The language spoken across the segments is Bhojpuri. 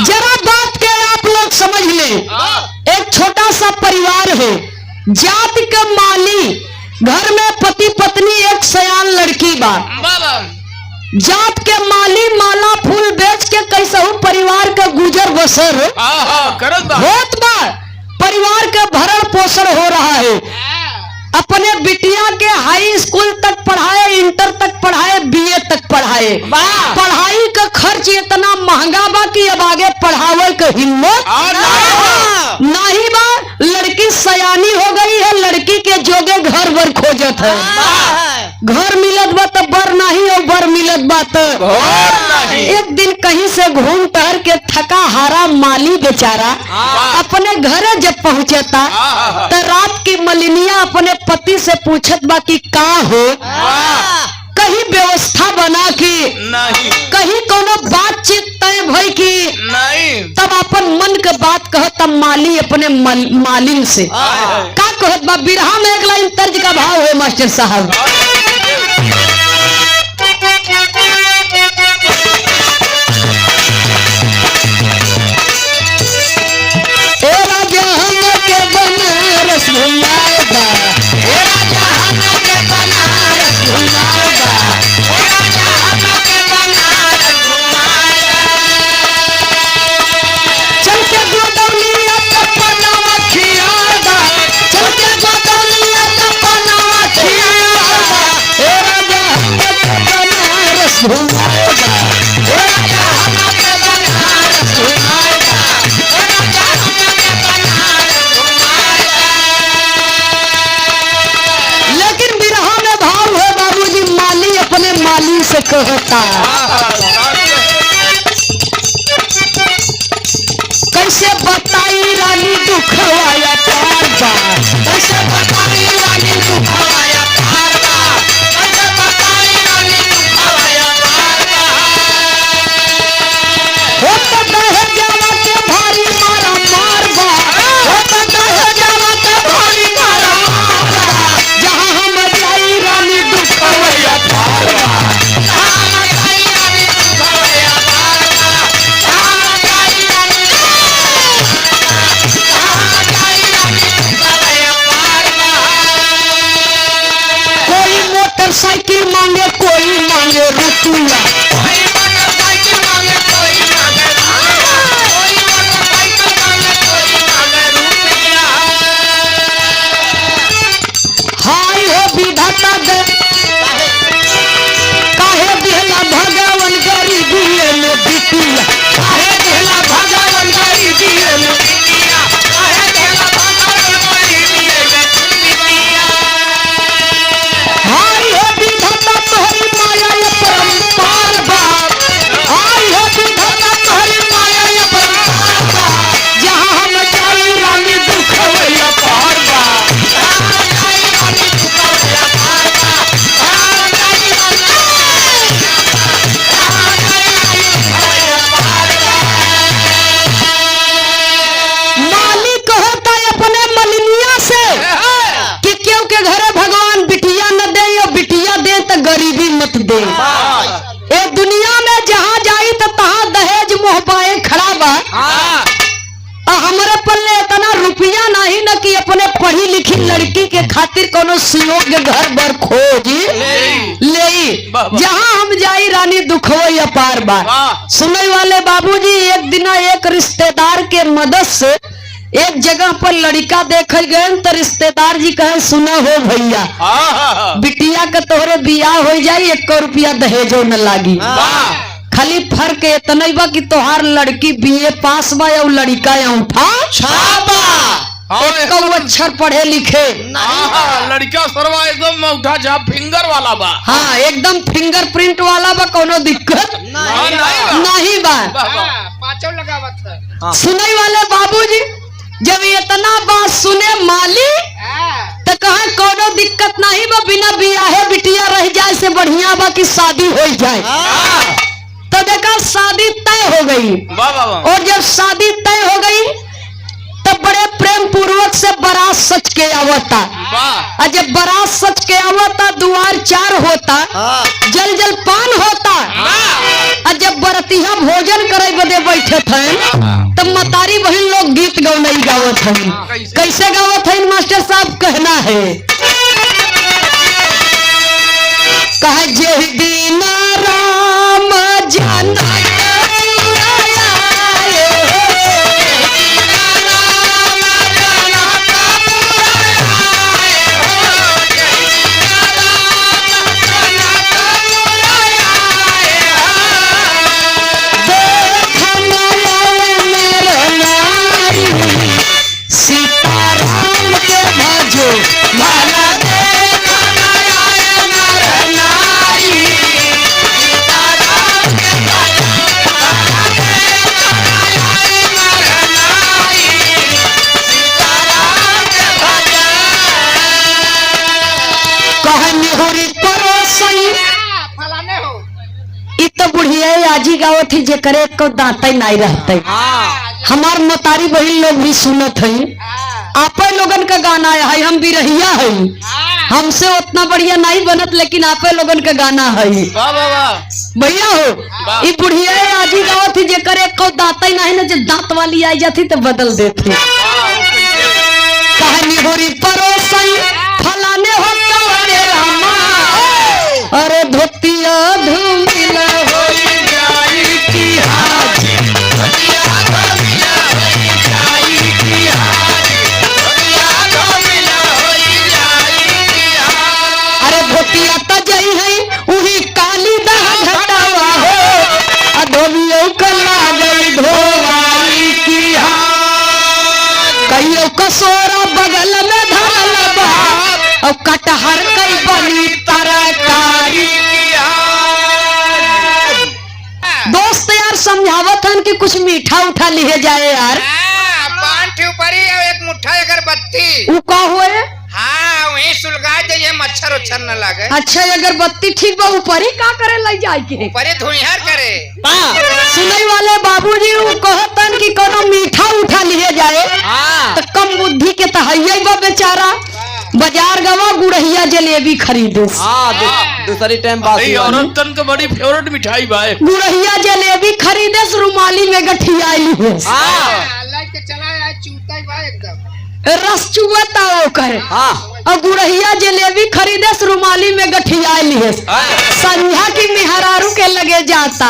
जरा बात के आप लोग समझ लें। एक छोटा सा परिवार है, जात के माली, घर में पति पत्नी एक सयान लड़की बा। जात के माली माला फूल बेच के कैसहू परिवार का गुजर बसर होत बा, परिवार का भरण पोषण हो रहा है। अपने बिटिया के हाई स्कूल तक पढ़ाए, इंटर तक पढ़ाए, बीए तक पढ़ाए। पढ़ाई का खर्च इतना महंगा बा कि अब आगे पढ़ावे का हिम्मत नहीं बा। लड़की सयानी हो गई है, लड़की के जोगे घर बर खोजत है। घर मिलत बा तो बर नहीं, और बर मिलत बा तो एक दिन कहीं से घूम टहर के थका हारा माली बेचारा अपने घरे जब पहुंचता तो रात की मलिनिया अपने पति से पूछत बा कि का हो, कहीं व्यवस्था बना की नहीं, कहीं कोनो बातचीत तय भई की नहीं। तब अपन मन के बात कह, तब माली अपने मालिन से का कहत बा। बिरहा में एक लाइन तर्ज का भाव है मास्टर साहब। ए राजा हम के बनारस घुमाएगा, ए राजा हम के बनारस घुमाएगा, ए राजा हम के बनारस घुमाएगा। चल के गोदौलिया का पनावा खियाएगा, चल के गोदौलिया का पनावा खियाएगा, ए राजा हम के बनारस घुमाएगा, ए राजा हम के बनारस घुमाएगा, ए राजा हम के बनारस घुमाएगा। लेकिन बिरहा में भाव है बाबूजी, माली अपने माली से कहता कैसे बताई रानी दुखवाया पार बा, कैसे बताई रानी दुखवाया पार बा, कैसे बताई रानी दुखवाया पार बा। होता दहे जावा के भारी मारा मार बा, होता दहे जावा के भारी मारा मार बा। जहाँ हम जाई रानी दुखवाया पार बा, जहाँ हम जाई रानी दुखवाया पार बा, जहाँ हम जाई रानी कोई मोटरसाइकिल मांगे, कोई मांगे रुपया, कोई मोटरसाइकिल मांगे, कोई मांगे रुपया, कोई मोटरसाइकिल मांगे, कोई मांगे रुपया। हाय हो विधाता दे काहे दिहला भगवान गरीबी में बिटिया, काहे दिहला भगवान गरीबी में बिटिया, काहे दिहला भगवान गरीबी में बिटिया। हाय हो विधाता तोहरी माया ये परंपार बा, हाय हो विधाता तोहरी माया ये परंपार बा। जहाँ हम जाई रानी दुखवैया पार बा, जहाँ हम जाई रानी दुखवैया पार बा, जहाँ हम जाई रानी मालिक होता है अपने मलिनिया से कि क्यों के घरे भगवान बिटिया न दे, या बिटिया दे तो गरीबी मत दे। ए दुनिया में जहाँ जाई तो तहाँ दहेज मोहबाए खड़ा बा। हमारे पल्ले इतना रुपया नहीं न कि अपने पढ़ी लिखी लड़की के खातिर कोनो सुयोग्य घर बर खोज ले। जहाँ हम जाई रानी दुखवैया पार बा। सुनने वाले बाबूजी, एक दिन एक रिश्तेदार के मदद से एक जगह पर लड़का देखल गए तो रिश्तेदार जी कहे सुना हो भैया, बिटिया का तोहरे बियाह हो जाई, 1 रुपया दहेजो न लागी। खाली फर्क इतना बा कि तोहार लड़की बीए पास बा और लड़का अंगूठा छापा, एक अक्षर पढ़े लिखे। लड़का सरवा एकदम अंगूठा छाप फिंगर वाला बा। हाँ, एकदम फिंगरप्रिंट वाला बा, कोनो दिक्कत नहीं बा। पाँचों लगावत है। सुनने वाले बाबूजी, जब इतना बात सुने माली तो कहा कोनो दिक्कत नहीं बा, बिना बियाहे बिटिया रह जाए से बढ़िया बा कि शादी हो जाए। तो देखा शादी तय हो गई, और जब शादी तय हो गई तो बड़े प्रेम पूर्वक से बारात सच के आवता। और जब बारात सच के आवता, दुआर 4 होता, जल जल पान होता। और जब बरतिया भोजन करे बदे बैठे थे तब मतारी बहन लोग गीत गौनई गावत हैं। कैसे गावत हैं मास्टर साहब? कहना है कहा जे दिन राम जाना आजी गावत थी जे करे को दांते नहीं रहते। हमार मतारी बहन लोग भी सुनत है। आपे लोगन का गाना है, हम बिरहिया है, हमसे उतना बढ़िया नहीं बनत लेकिन आपे लोगन का गाना है। भैया हो ये बुढ़िया आजी गावत थी जे करे को दांते नहीं ना, जब दांत वाली आई जाती तो बदल देती। कहानी होरी परोसन फलाने हो कवरे रामा, अरे धोतिया धूमिला कसोरा बगल में धरल बा और कटहर कई बनी तरकारी। दोस्त यार समझावत हन कि कुछ मीठा उठा लिए जाए यार। पान ऊपरी एक मुट्ठा अगरबत्ती वो का हुए? हाँ वही सुलगा जाइए, मच्छर उच्छर न लगे। अच्छा अगरबत्ती ठीक बा, ऊपरी का करे लग जाए के? ऊपरी धुइहार करे। सुनई वाले बाबूजी वो कहतन कि कोनो मीठा उठा लिए जाए तो कम बुद्धि के तो है बा बेचारा, बाजार गवा गुड़हिया जलेबी खरीदे। दूसरी टाइम बात औरतन के बड़ी फेवरेट मिठाई बा गुड़हिया जलेबी खरीदे, रुमाली में गठिया रस चुवता ओकर। और गुड़हिया जलेबी खरीदे, रुमाली में गठिया लिए। संध्या की मेहरारू के लगे जाता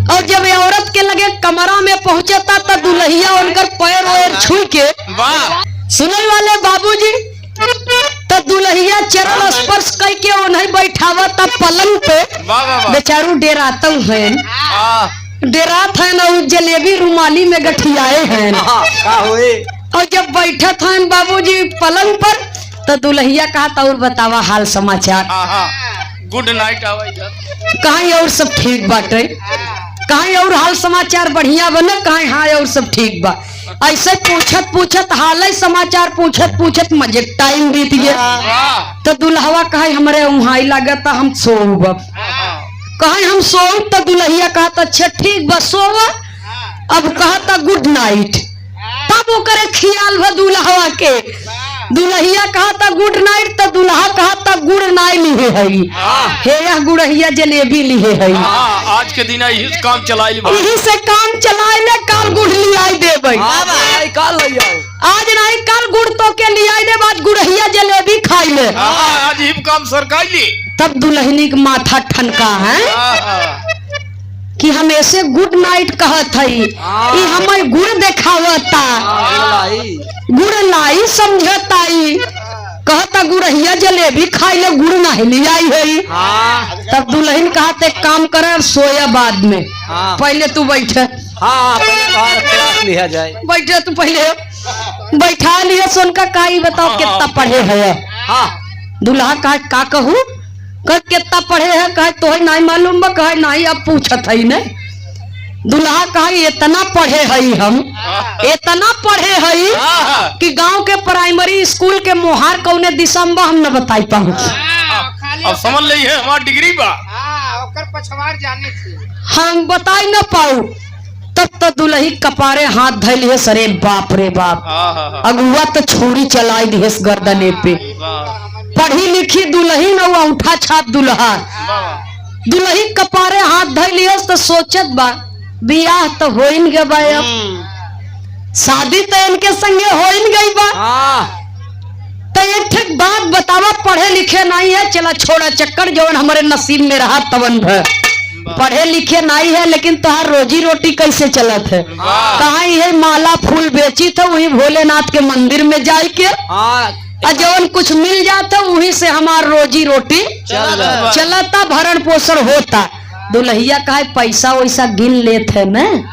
और जब औरत के लगे कमरा में पहुंचता तो दुल्हिया उनकर पैर वैर छू के सुनने वाले बाबूजी तो दुल्हिया चरण स्पर्श करके उन्हें बैठावता पलंग पे। बेचारू डेराता है, डेरात है ना, जलेबी रुमाली में गठियाए हैं। और जब बैठत हैं बाबूजी पलंग पर तो दुल्हिया कहा और बतावा हाल समाचार। Good night. कहीं और सब ठीक बाटे, कहीं और हाल समाचार बढ़िया बने, कहीं हाँ और सब ठीक बा। ऐसे पूछत पूछत हाल समाचार पूछत पूछत मजे टाइम बीत गया। तो दुल्हवा कहे हमरे वहां लगता हम सोब, कहे हम सोब। तो दुल्हिया कहता अच्छा ठीक बा सोवा। अब कहता गुड नाइट। तब वो करे ख्याल भ दुल्हवा के, दुल्हिया कहता गुड नाइट तो दुल्हा कहता गुड़ नाई लिए हई हे या गुड़हिया जलेबी लिए हई। आज के दिन यही काम चलाई, यही से काम चलाए ले, काल गुड़ लियाई देबई। आज नहीं कल गुड़ तो के लियाई दे, बाद गुड़हिया जलेबी खाई ले। आज ही काम सरकाई ली। तब दुल्हनी का माथा ठनका है कि हम ऐसे गुड नाइट कहत हई, हमें गुड़ देखावता, गुड़ लाई समझताई। कहता गुड़हिया जलेबी खाई ले, गुड़ नहीं लियाई है। तब दुल्हन कहते एक काम करे सोया बाद में, पहले तू बैठे। लिया जाए बैठे तू पहले बैठा लिए। सुन का काई बताओ कितना पढ़े है? दुल्हा का कहू कह कितना पढ़े है? कहे तो नहीं मालूम बा। कहे नहीं अब पूछत है ने। दुल्हा कहे इतना पढ़े हई, हम इतना पढ़े हई कि गांव के प्राइमरी स्कूल के मोहार कौने दिशा में हम न बताई पाऊँ। अब समझ ली है हमारा डिग्री बा ओकर पछवार जाने थी, हम बताई न पाऊ। तब तो दुल्ही कपारे हाथ धैल है। सरे बाप रे बाप, अगुआ तो छुरी चलाई दी गर्दने पे। पढ़ी लिखी दुल्ही न अंगूठा छाप दुल्हा। दुल्ही कपारे हाथ धैल तो सोचत बा बियाह तो हो इन गए बा, अब शादी तो इनके संगे हो इन गई बा। तो एक ठीक बात बतावा, पढ़े लिखे नहीं है, चला छोड़ा चक्कर, जौन हमारे नसीब में रहा तवन भर। पढ़े लिखे नहीं है लेकिन तुहार रोजी रोटी कैसे चलत है? कहाँ ये माला फूल बेची था, वही भोलेनाथ के मंदिर में जाए के जौन कुछ मिल जाता वही से हमार रोजी रोटी चलता, भरण पोषण होता। दुल्हिया कहा पैसा वैसा गिन लेते है न,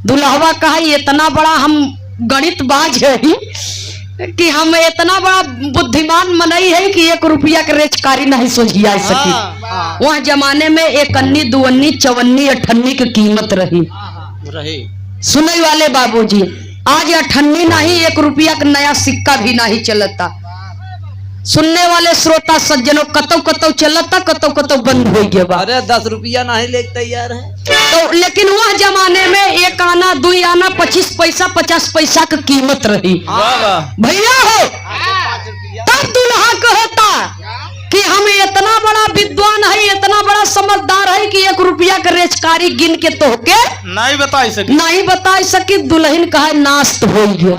दुल्हवा कहा इतना बड़ा हम गणित बाज है कि हम इतना बड़ा बुद्धिमान मनई है कि 1 रुपया के रेचकारी नहीं सोझिया सकी। वह जमाने में 1 अन्नी 2 अन्नी 4 अन्नी 8 अन्नी की कीमत रही। सुनने वाले बाबूजी, आज 8 अन्नी नहीं 1 रुपया का नया सिक्का भी नहीं चलता। सुनने वाले श्रोता सज्जनों, कतौ कतौ चलता, कतौ कतौ बंद हो गया। अरे 10 रुपया नहीं लेके तैयार है तो लेकिन वह जमाने में 1 आना 2 आना 25 पैसा 50 पैसा की कीमत रही। भैया हो, तब दुल्हा कहता कि हम इतना बड़ा विद्वान है, इतना बड़ा समझदार है कि 1 रुपया के रेचकारी गिन के तोहके नहीं बता सकी। दुल्हन कहा नास्त हो गया।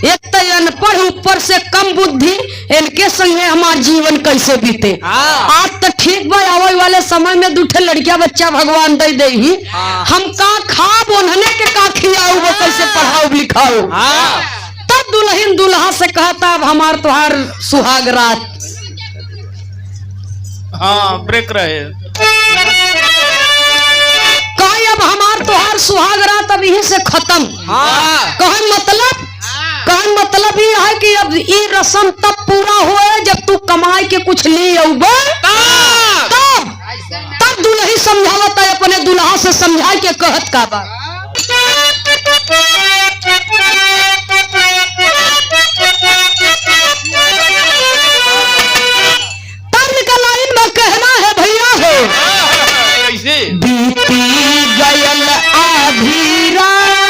एक तो अनपढ़, ऊपर से कम बुद्धि, इनके संगे हमार जीवन कैसे बीते। आज तो ठीक बा, आवे वाले समय में 2 ठे लड़किया बच्चा भगवान दे दे ही, हम का खाब ओन्हने के का खियाऊ, वो कैसे पढ़ाऊ लिखाऊ। तब दुल्हन दुल्हा से कहता अब हमार तुहार सुहाग रात। ब्रेक रहे कहे अब हमार तुहार सुहाग रात अब यहीं से खत्म। कहे मतलब ये है कि अब ये रस्म तब पूरा होए जब तू कमाई के कुछ ले अउबे, तब दुल्ही समझावत है, अपने दुल्हा से समझा के कहत का बा। तब का लाइन में कहना है भैया हो, बीती गयल आधी रात,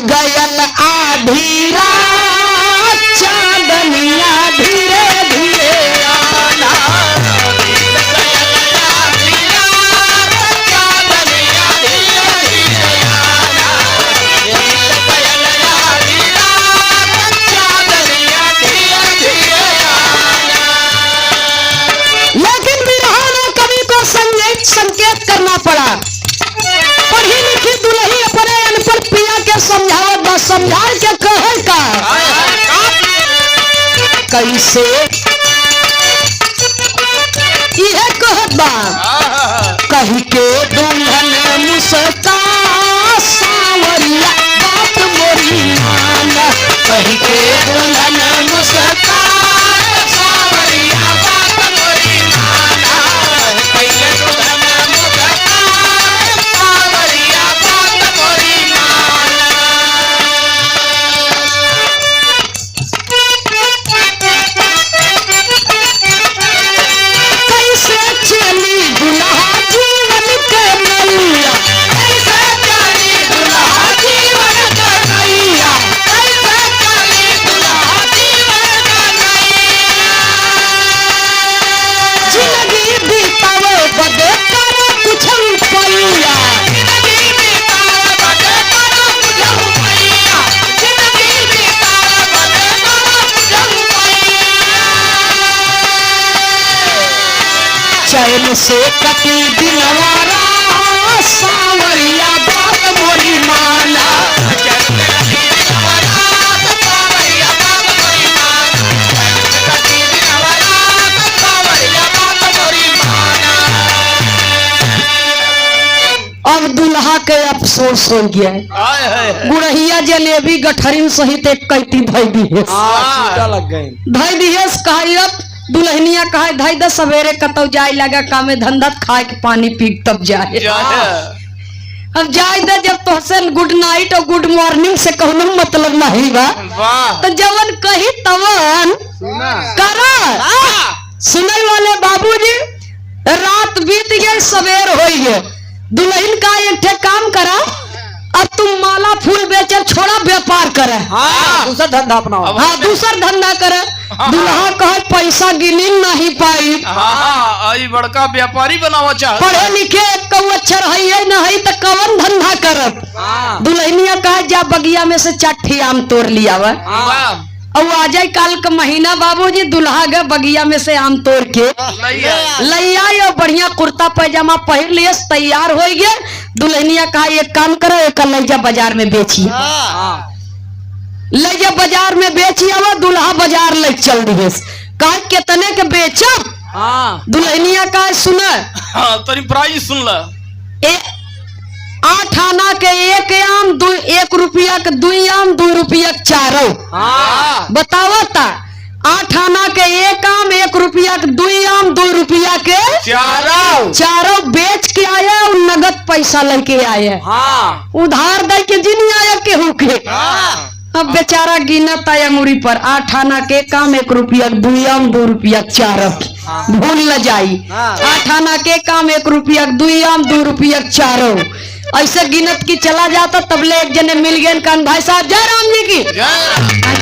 गयल आधी रात, चांदनिया धीरे धीरे आना। लेकिन बिरहाना कवि को संकेत करना पड़ा। पढ़ी लिखी दुल्ही अपने अनपढ़ पिया के समझाओ, बस समझा के कहे का कैसे यह कहत बा, कही के दुल्हन मुस्का सावरिया बात मोरी माना, कही के दुल्हन मुस्का सावरिया बात मोरी माना, कही के दुल्हन मुस्का सावरिया बात मोरी माना। कैसे चली दुल्हा जीवन के नैया, कैसे चली दुल्हा जीवन के नैया, कैसे चली दुल्हा जीवन के नैया। जिंदगी बीतावे बदे करो कुछ रुपैया, जिंदगी बीतावे बदे करो कुछ रुपैया, जिंदगी बीतावे बदे करो कुछ रुपैया। चैन से कटी दिलवारा सावरिया बात मोरी माना, चैन से कटी दिलवारा सावरिया बात मोरी माना, चैन से कटी दिलवारा सावरिया बात मोरी माना। अब दुल्हा के अफसोस हो गया है। गुड़हिया जलेबी गठरिन सहित एक कैती धई दिए, लग गए धई दिए। कहा अब दुल्हनिया कहा धाई द सवेरे कतौ जाए लगा कामे धंधा, खाए के पानी पी तब जाए। अब जाए द, जब तोहसे गुड नाइट और गुड मॉर्निंग से कहना मतलब नहीं बा, तो जवन कही तवन करा। सुनने वाले बाबूजी, रात बीत गई सवेर हो गए। दुल्हन का एक ठे काम करा, अब तुम माला फूल बेचे छोड़ा व्यापार करे, दूसरा धंधा अपनाओ। हाँ दूसरा धंधा करे। दुल्हा कहे पैसा गिनी नहीं पाई, हाँ आई बड़का व्यापारी बनावा चाह पढ़े लिखे एक अक्षर है नहीं तो कवन धंधा करब। हाँ दुल्हनिया कहे जा बगिया में से 4 ठे आम तोड़ लिया वा। और आ जाए काल का महीना बाबूजी, दुल्हा गए बगिया में से आम तोड़ के लैया और बढ़िया कुर्ता पैजामा पहन लिए तैयार हो गए। दुल्हनिया कहा एक काम करो, एक लैजा बाजार में बेची, लैजा बाजार में बेची। अब दुल्हा बाजार ले चल दिए, कहा कितने के बेचब। दुल्हनिया कहा सुना तरी प्राइस सुन ला, 8 आना के 1 आम, 1 रुपया के 2 आम, 2 रुपया के 4। बताओ ता 8 आना के 1 आम, 1 रुपया के 2 आम, 2 रुपया के 4 बेच के आया और नगद पैसा लेके आया। उधार दे के जी नहीं आया केहू के। अब बेचारा गिनत आया मुड़ी पर 8 आना के काम, 1 रुपया के 2 आम, 2 रुपया के 4 भूल न जाई। 8 आना के काम, 1 रुपया के 2 आम, 2 रुपया के 4 ऐसे गिनत की चला जाता। तबले एक जने मिल गए, कान भाई साहब जय राम जी की।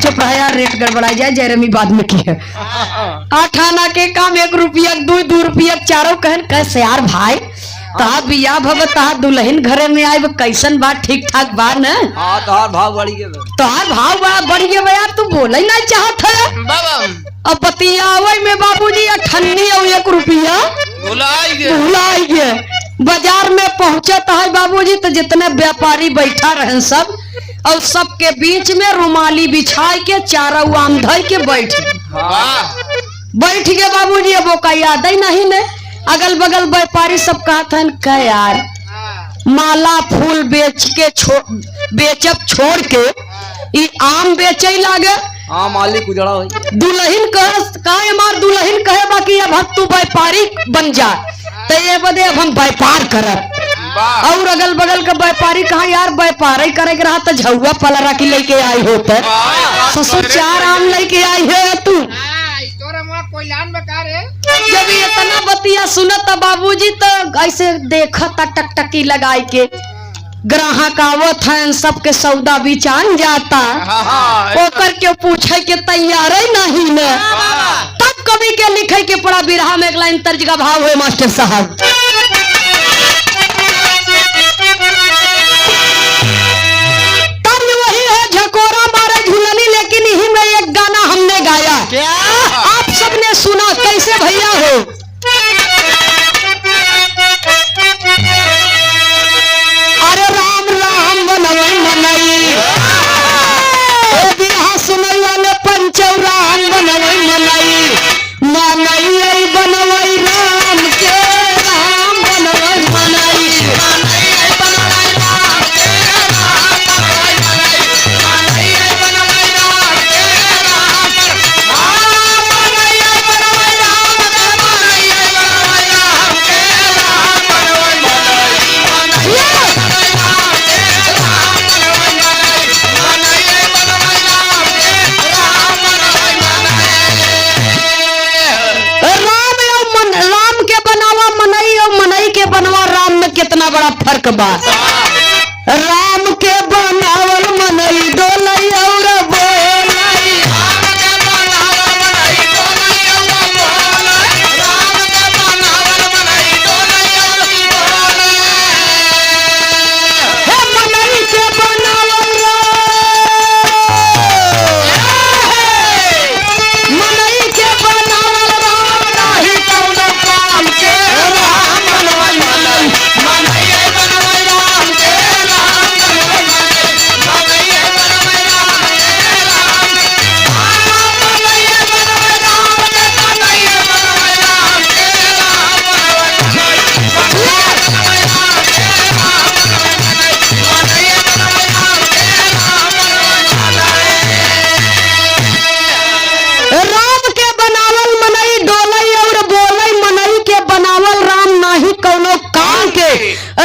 चुप रहा यार, रेट गड़बड़ाई जाए, जयरमी बाद में की है। 8 आना के काम, 1 रुपया के 2, 2 रुपया के 4 कहन कैसे यार भाई तहा बिया भव तहा दुल्हन घरे में आए कैसन बात ठीक ठाक बा न। तोहार भाव बढ़ गए, तोहार भाव बड़ा बढ़ गए यार, तू बोले नहीं चाहत है। अब बतियावे में बाबूजी 98 और 1 रुपया भुलाई गए। बाजार में पहुंचता है बाबूजी तो जितने व्यापारी बैठा रहे सब, और सबके बीच में रुमाली बिछाए के 4 आम धर के बैठ गए बाबूजी। अब वो का याद ही नहीं ने। अगल बगल व्यापारी सब कहते हैं का यार माला फूल बेच के बेचब छोड़ के ई आम बेचे लागे। मालिक उजड़ा हो। दुल्हन कहे मार दुल्हन कहे बाकी अब तू व्यापारी बन जा, तो ये बदे अब हम व्यापार करब। और अगल बगल का व्यापारी कहा यार व्यापार ही करे रहा तो झुआ पलरा की लेके आई हो, ससुर 4 आम लेके आई है तू। जब ये इतना बतिया सुनता बाबूजी तो ऐसे देखा टकटकी लगाई के ग्राहक आवत है, सबके सौदा बिचान जाता। ओकर के पूछे के तैयार ही नहीं न। तब कवि के लिखे के पड़ा बिरहा में एक लाइन तर्ज का भाव है मास्टर साहब। तर्ज वही है झकोरा मारे झुलनी, लेकिन यही में एक गाना हमने गाया, आप सबने सुना। कैसे भैया हो अरे राम राम बनवई मनई, बिरहा सुनई वाले पंचौ राम बनवई मनई, मनई बनवई राम के राम बनवई मनई। कितना बड़ा फर्क बा। राम के बनावल मनई डोलई और बोलई, मनई के बनावल मनई के बनावल राम नाही कौनो काम के, राम बनवई मनई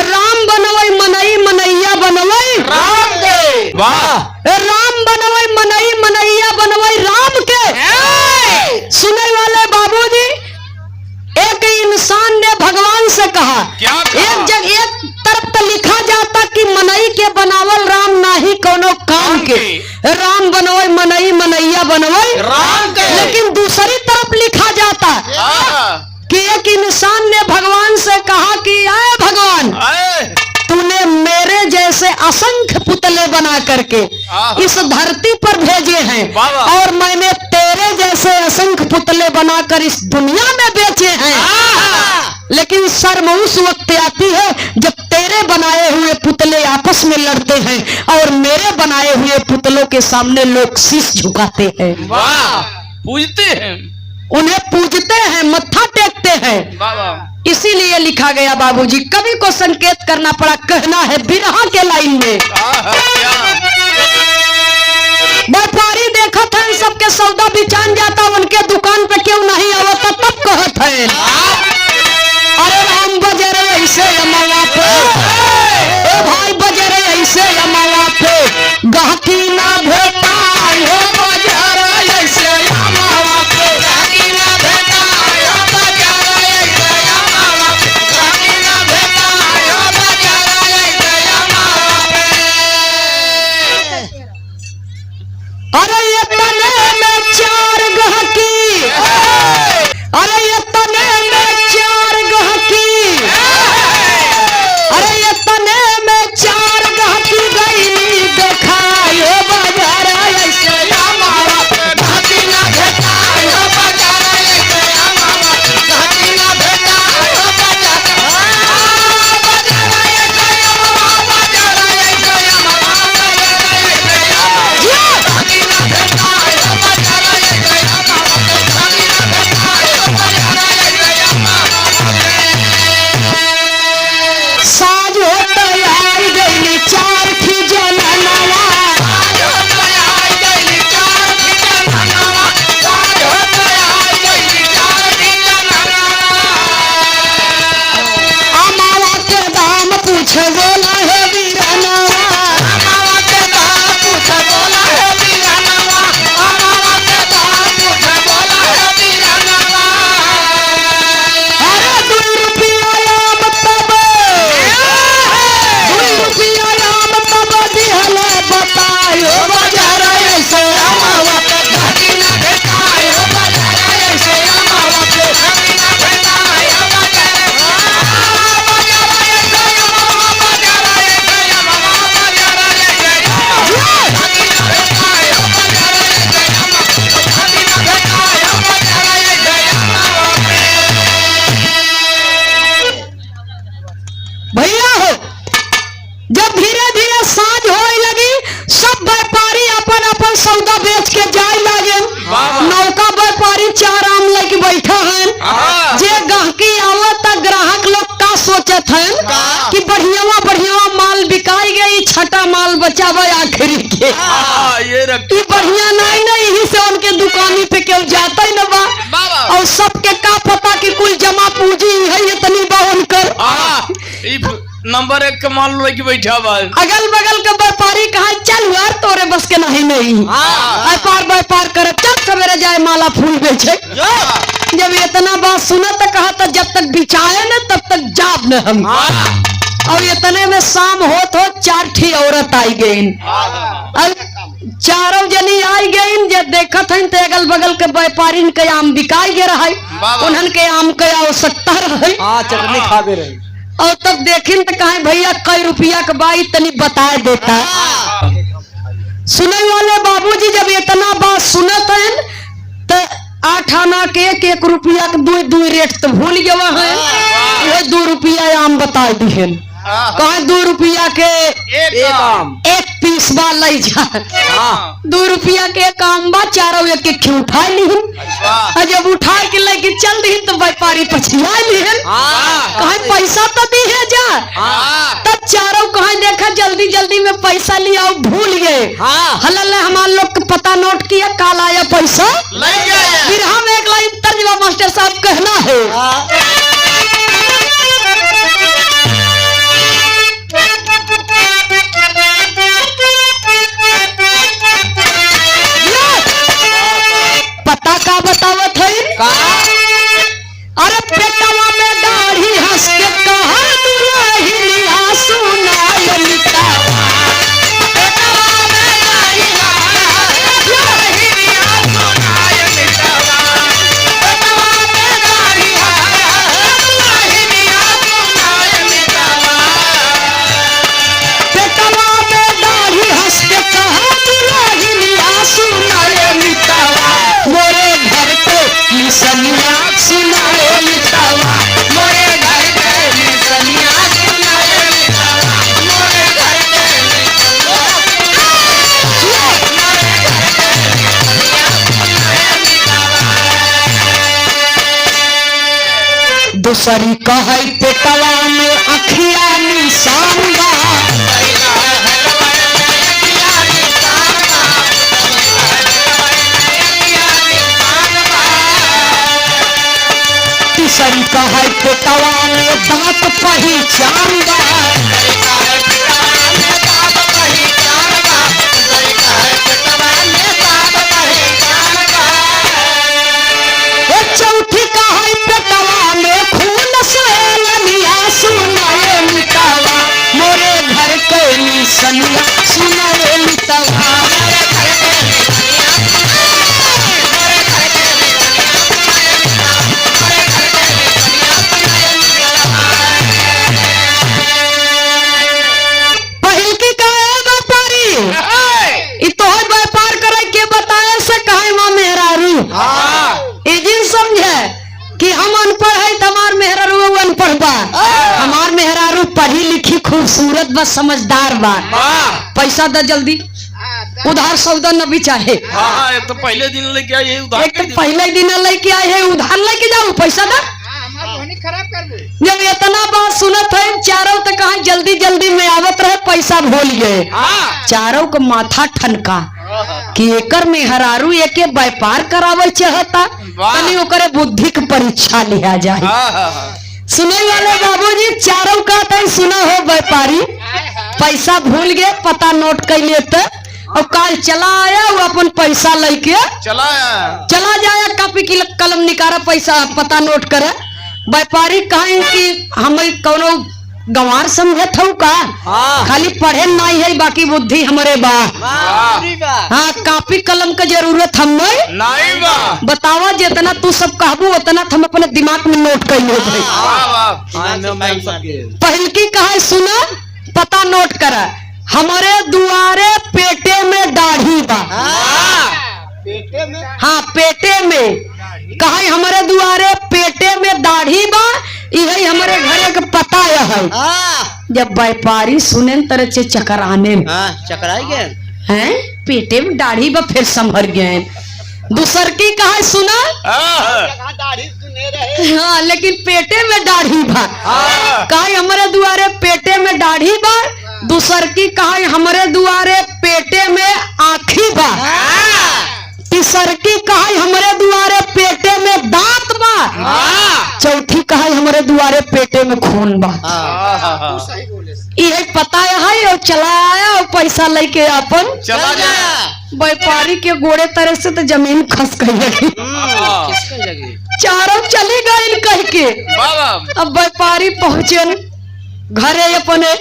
राम बनवई मनई मनैया बनवई राम के। राम बनवई मनई मनैया बनवई राम के। सुनने वाले बाबूजी, एक इंसान ने भगवान से कहा, एक जगह एक तरफ तो लिखा जाता कि मनई के बनावल राम नाही कोनो काम के, राम बनवई मनई मनैया बनवई राम के। लेकिन दूसरी तरफ लिखा जाता कि एक इंसान ने भगवान से कहा कि आए भगवान, तूने मेरे जैसे असंख्य पुतले बना करके इस धरती पर भेजे हैं और मैंने तेरे जैसे असंख्य पुतले बनाकर इस दुनिया में बेचे हैं, लेकिन शर्म उस वक्त आती है जब तेरे बनाए हुए पुतले आपस में लड़ते हैं और मेरे बनाए हुए पुतलों के सामने लोग शीश झुकाते हैं, पूजते हैं, उन्हें पूजते हैं, मत्था टेकते हैं। इसीलिए लिखा गया बाबूजी, कवि को संकेत करना पड़ा, कहना है बिरहा के लाइन में। व्यापारी देखत है सबके सौदा बिचान जाता, उनके दुकान पे क्यों नहीं आवता, तब कहत है अरे राम बजे रे ऐसे अमवा पे, ए भाई बजे रे ऐसे अमवा पे, गहकी ना भेटा हो बजे रे ऐसे अमवा पे, गहकी ना भेटा हो बजे रे ऐसे अमवा पे, गहकी ना भेटा हो बजे रे ऐसे अमवा पे। अरे ये तने में चार गहकी, अरे ये तने में चार गहकी, अरे ये तने में चार गहकी गईली देखायो बाजार ऐसे अमवा पे, गहकी ना भेटा हो बाजार ऐसे अमवा पे, गहकी ना भेटा हो बाजार ऐसे अमवा, बाजार ऐसे अमवा, गहकी ना भेटा हो बाजार ऐसे अमवा, गहकी ना भेटा हो बाजार ऐसे अमवा। साज हो तैयार गईली चार थी जननवा, साज हो तैयार गईली चार थी जननवा, साज हो तैयार गईली चार थी जननवा। अमावा के दाम पूछे बोला है वीरनवा, अमावा के दाम पूछे बोला है वीरनवा, अमावा के दाम पूछे बोला है वीरनवा। अरे 2 रुपया आम तब, 2 रुपया आम तब दिहले बतायो बाजार ऐसे अमवा पे, गहकी ना भेटा हो बाजार ऐसे अमवा पे, गहकी ना भेटा हो बाजार ऐसे अमवा, बाजार ऐसे अमवा, बाजार ऐसे अमवा, बाजार ऐसे अमवा, गहकी ना भेटा हो बाजार ऐसे अमवा, गहकी ना भेटा हो बाजार ऐसे अमवा पे। भैया हो, जब धीरे धीरे साँझ होए लगी, सब व्यापारी अपन अपन सौदा बेच के जाए लगे। नौका व्यापारी चार आम लेके बैठा है, जे गहकी आवत ग्राहक लोग का सोचत है कि बढ़िया बढ़िया माल बिकाई गई, छठा माल बचावे आखिरी के, ये रख ई बढ़िया नहीं ना, यही से उनके दुकानी पे क्यों जाता ही न बा, और सबके का पता कि कुल जमा पूंजी है इतनी बा उनकर। नंबर 1 के मान लो कि बैठा बा, अगल बगल के व्यापारी कहा चल यार तोरे बस के नहीं व्यापार करे, चल सवेरे जाए माला फूल बेचे। जब इतना बात सुना तो कहा तो जब तक बिचाए न तब तक जाब न हम। और इतने में शाम होत हो 4 ठी औरत आई गई, चारों जनी आई गई, जब देखत हैं तो अगल बगल के व्यापारी के आम बिकाई गे रहा, उन्हन के आम के आवश्यकता रहे, चटनी खावे रही। और तब देखिन तो कहे भैया कई रुपया के बाई तनी बता देता। सुने वाले बाबूजी जब इतना बात सुनत हैं तो 8 आना के 1 रुपया के 2 रेट तो भूल गए हैं, ये 2 रुपया आम बता दिहन, कहे 2 रुपया के एक आम, 1 पीस बा लई जा, 2 रुपया के 1 आम बा, चारों एक उठा लिहन, और जब उठा के लेके चल दिहन तो व्यापारी पछिया लिहन, कहे पैसा तो दी है जा, तब चारों कहे देखा जल्दी जल्दी में पैसा लिया, भूल गए। हल्ला हमारे लोग को पता नोट किया, काल आया पैसा, फिर हम एक लाइन तर्जमा मास्टर साहब कहना है। पता का बतावत है, अरे पेटवा में दाढ़ी हंस के कहा दुल्हनिया सुनाय मिटावा, पेटवा में दाढ़ी हंस के दुल्हनिया सुनाय मिटावा। दूसरी कहे पेटवा में अखिया निशान बा तीसरी कहे पेटवा में दांत पहचान बा चौथी कहे पेटवा में खून से लनिया सुनाए मिटावा मोरे घर के निसनिया सुनाए मिटावा पहिल की कहे व्यापारी ई तो व्यापार करे के बताए से कहे मां मेहरारू समझे कि हम अनपढ़ है हमार मेहरारू अनपढ़ बा हमार मेहरारू पढ़ी लिखी खूबसूरत बा समझदार बा पैसा दे जल्दी उधार सौदा न भी चाहे एक तो पहले दिन लेके आए उधार एक तो पहले दिन लेके आए है उधार लेके जाओ पैसा दा खराब कर दे। जब इतना बात सुनत है चारों तो कहा जल्दी जल्दी में आवत रहे पैसा भूल गए चारों को माथा ठनका कि एकर में हरारू एक व्यापार करावल चाहता तनी ओकरे बुद्धि के परीक्षा लिया जाए सुने वाले बाबूजी चारों कहते हैं सुना हो व्यापारी पैसा भूल गए पता नोट कर लेते और काल चला आया वो अपन पैसा लेके चला जाया कापी की कलम निकाला पैसा पता नोट करे व्यापारी कहें कि हम कौनो गंवार समझत हूँ का खाली पढ़े नहीं है बाकी बुद्धि हमारे बा हाँ कापी कलम का जरूरत हमें नहीं बा बतावा जितना तू सब कहबू उतना हम अपने दिमाग में नोट कर ले पहल की कहा सुना पता नोट करा हमारे दुआरे पेटे में दाढ़ी बा हाँ पेटे में कहा हमारे दुआरे पेटे में दाढ़ी बा यही हमारे घरे का पता है जब व्यापारी सुने तरह से चकराने चकराई गए हैं पेटे में दाढ़ी बा फिर संभर गए दूसर की कहा सुना हाँ लेकिन पेटे में दाढ़ी बा कहा हमारे दुआरे पेटे में दाढ़ी बा दूसर की कहा हमारे दुआरे पेटे में आँखी बा तीसर की कहा हमारे दुआरे पेटे में दांत बा चौथी कहा हमारे दुआरे पेटे में खून बा यही पता है और चला आया और पैसा लेके अपन चला गया व्यापारी के गोड़े तरह से तो जमीन खस गई चारों चली गई कह के अब व्यापारी पहुंचे घरे अपने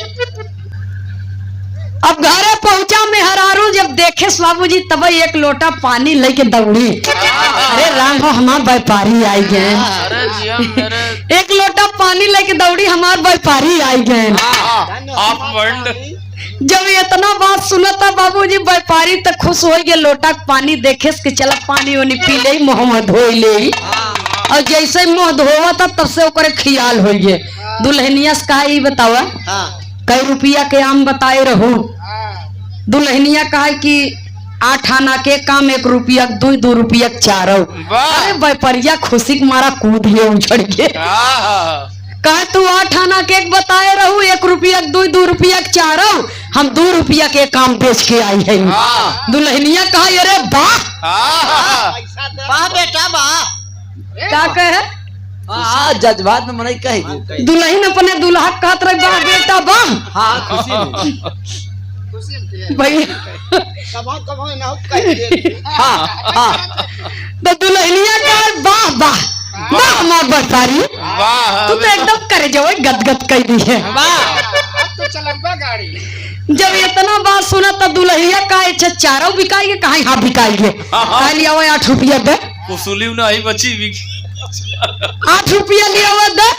अब घरे पहुंचा मेहरारू जब देखे बाबूजी तब एक लोटा पानी लेके दौड़ी अरे राम हो हमार व्यापारी आई गए एक लोटा पानी लेके दौड़ी हमार व्यापारी आई गए जब इतना बात सुनता बाबूजी व्यापारी तो खुश हो गए लोटा पानी देखे के चला पानी वानी पी ले मुँह धो ले और जैसे मुँह धोवा था तब से ओकरे ख्याल हो गए दुल्हनिया से कहा बतावा कई रुपया के आम बताए रहू दुल्हनिया कहा कि 8 आना के काम 1 रुपया 2 रुपया 4 अरे व्यापारिया खुशी के मारा कूद गए उछड़ के कहा तू 8 आना के बताए रहू 1 रुपया 2 रुपया 4 हम 2 रुपया के काम बेच के आई है दुल्हनिया कहा अरे वाह बेटा वाह क्या कहे जज्बात में मनाई कहे दुल्हन अपने दुल्हा कहत रहे वाह बेटा वाह हाँ खुशी भैया तो दुल्हनिया का वाह वाह वाह हमार व्यापारी तू तो एकदम करे जो गदगद कर दी है जब इतना बात सुना तो दुल्हनिया का अच्छा चारों बिकाएंगे कहा यहाँ बिकाएंगे कहा लिया हुआ 8 रुपया दे बची 8 रुपया लिया हुआ दे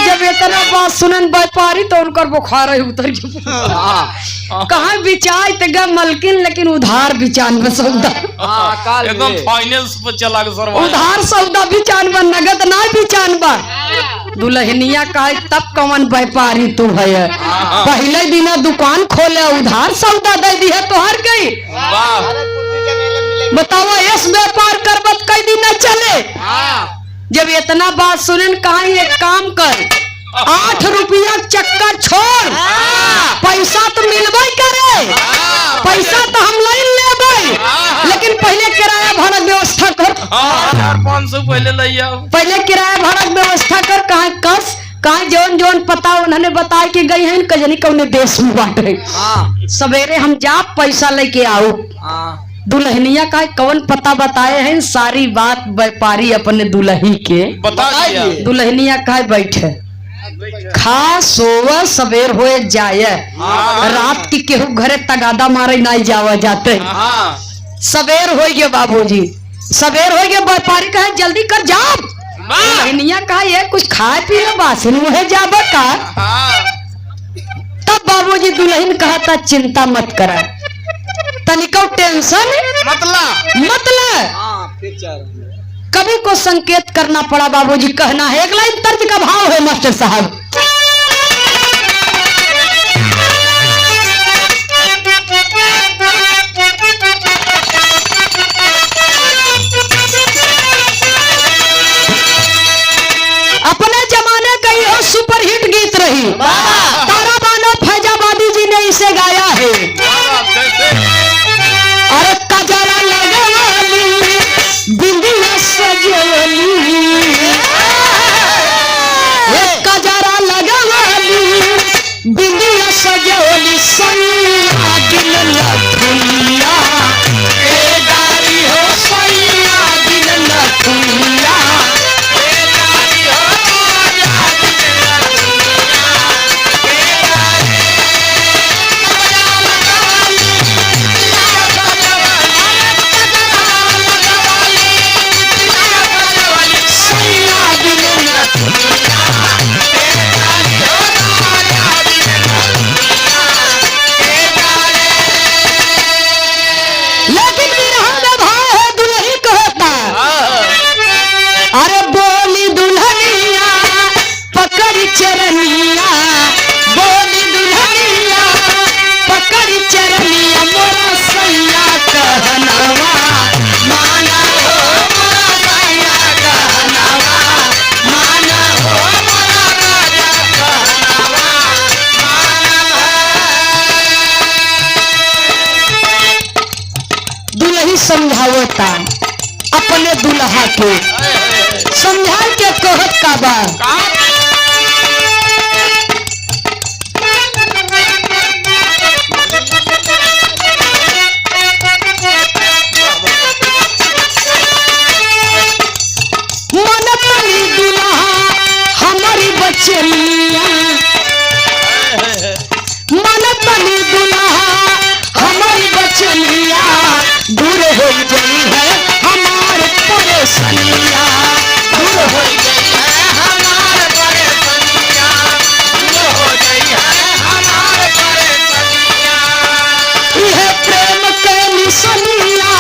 जब इतना बात सुनन व्यापारी तो उनकर बुखार उतर कहा बिचाई तगा मलकिन लेकिन उधार बिचान सौदा एकदम फाइनेंस पर चला उधार सौदा बिचान बा नगद ना बिचान बा दुल्हनिया कहे तब कौन व्यापारी तू है पहले दिन दुकान खोले उधार सौदा दे दी है तो हर गई बताओ इस व्यापार करबत कई दिन न चले जब इतना बात सुनन कहा एक काम कर 8 रुपया चक्कर छोड़, पैसा तो मिलबे करे, पैसा तो हम नहीं लेबे, लेकिन पहले किराया भाड़ा व्यवस्था कर। 400-500 पहले ले आओ। पहले किराया भाड़ा व्यवस्था कर। कहाँ कस कहाँ जौन जौन पता उन्होंने बताया कि गई है कजनी कौने देश में बांटे। सवेरे हम जा पैसा लेके आओ। दुल्हनिया का कौन पता बताए हैं सारी बात व्यापारी अपने दुल्ही के बता दिया। दुल्हनिया का बैठे खा सोव सवेर होए जाए, रात की केहू घरे तगादा मारे नहीं जावा जाते। सवेर हो गए बाबूजी, सवेर हो गए, व्यापारी कहे जल्दी कर जाओ। दुल्हनिया कहा ये कुछ खाए पिए बासन मुहे जाबा का। तब बाबूजी दुल्हन कहा था चिंता मत करा, तनिको टेंशन मतलब कभी को संकेत करना पड़ा बाबूजी। कहना है एक लाइन तर्ज का भाव है मास्टर साहब। अपने जमाने का यह सुपरहिट गीत रही, तारा बानो फैजाबादी जी ने इसे गाया है। अरे कजरा लगवाली बिंदिया सजवली, कजरा लगवाली बिंदिया सजवली, सैया दिल लखुलिया ए गारी हो, सैया दिल लखुलिया। चरनिया बोली दुल्हनिया पकड़ी चरनिया, मोरा सैया कहनवा माना हो, मोरा सैया कहनवा माना हो, मोरा राजा कहनवा माना। दुल्ही समझावता अपने दुल्हा के, समझा के कहत का बा चलिया, मन तनी दुल्हा हमारी बचनिया, दूर हो गई है हमारे परेशानिया, दूर हो गई है हमारे परेशानिया, दूर हो गई है हमारे परेशानिया। यह प्रेम के निशानिया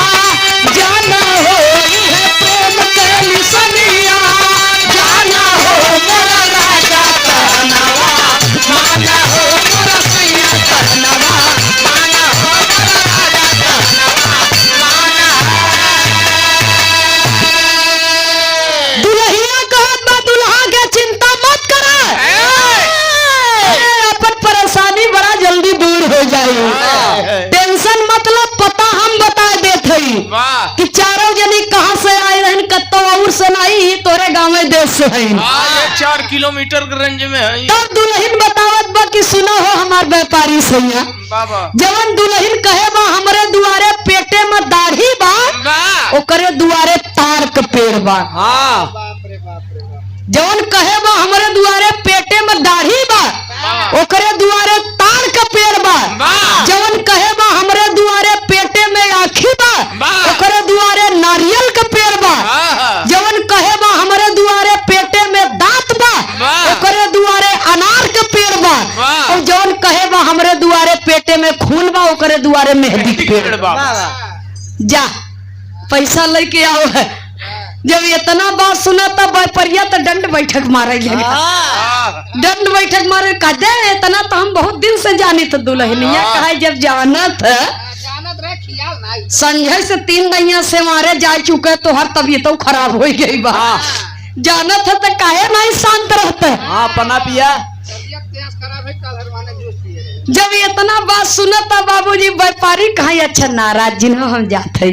जाना हो, यह प्रेम के निशानिया जाना हो, मोरा राजा कहनवा माना हो, मोरा सैया कहनवा माना हो, मोरा राजा कहनवा माना। दुल्हिया कहत बा दुल्हा के चिंता मत करा, अपन परेशानी बड़ा जल्दी दूर हो जाए। टेंशन मतलब पता हम बता देते ही कि चारों जनी कहाँ से आए रहन, कत्तो और से नहीं तोरे गाँव में देश से है। 4 किलोमीटर के रेंज में है। तब दुल्हन बतावत बा कि सुनो हो हमार व्यापारी सैया, जवन दुल्हन कहे बा हमरे दुआरे पेटे में दाढ़ी बा, ओकरे दुआरे तार के पेड़ बा। जवन कहे बा हमरे दुआरे पेटे में दाढ़ी बा, ओकरे दुआरे तार के पेड़ बा। जवन कहे बा हमरे दुआरे पेटे में आँखी बा, ओकरे दुआरे नारियल के पेड़ बा। जवन कहे बा हमरे दुआरे पेटे में दांत बा, ओकरे दुआरे अनार के पेड़ बा। और जवन कहे बा हमरे दुआरे पेटे में खून बा, ओकरे दुआरे मेहंदी के पेड़ बा। जा पैसा लेके आओ है। जब इतना बात सुना तब व्यापारिया तो दंड बैठक मारे लगा, दंड बैठक मारे कदे इतना तो हम बहुत दिन से जानी। तो दुल्हनिया कहा जब जानत संजय से 3 नैया से मारे जा चुके तो हर तबीयत खराब हो गई बा। जानत है तो काहे नहीं शांत रहते। हाँ पना पिया। खराब है कल हरवाना जूस पिए रहे। जब इतना बात सुनता बाबूजी व्यापारी कहा अच्छा नाराज जिन हम जाते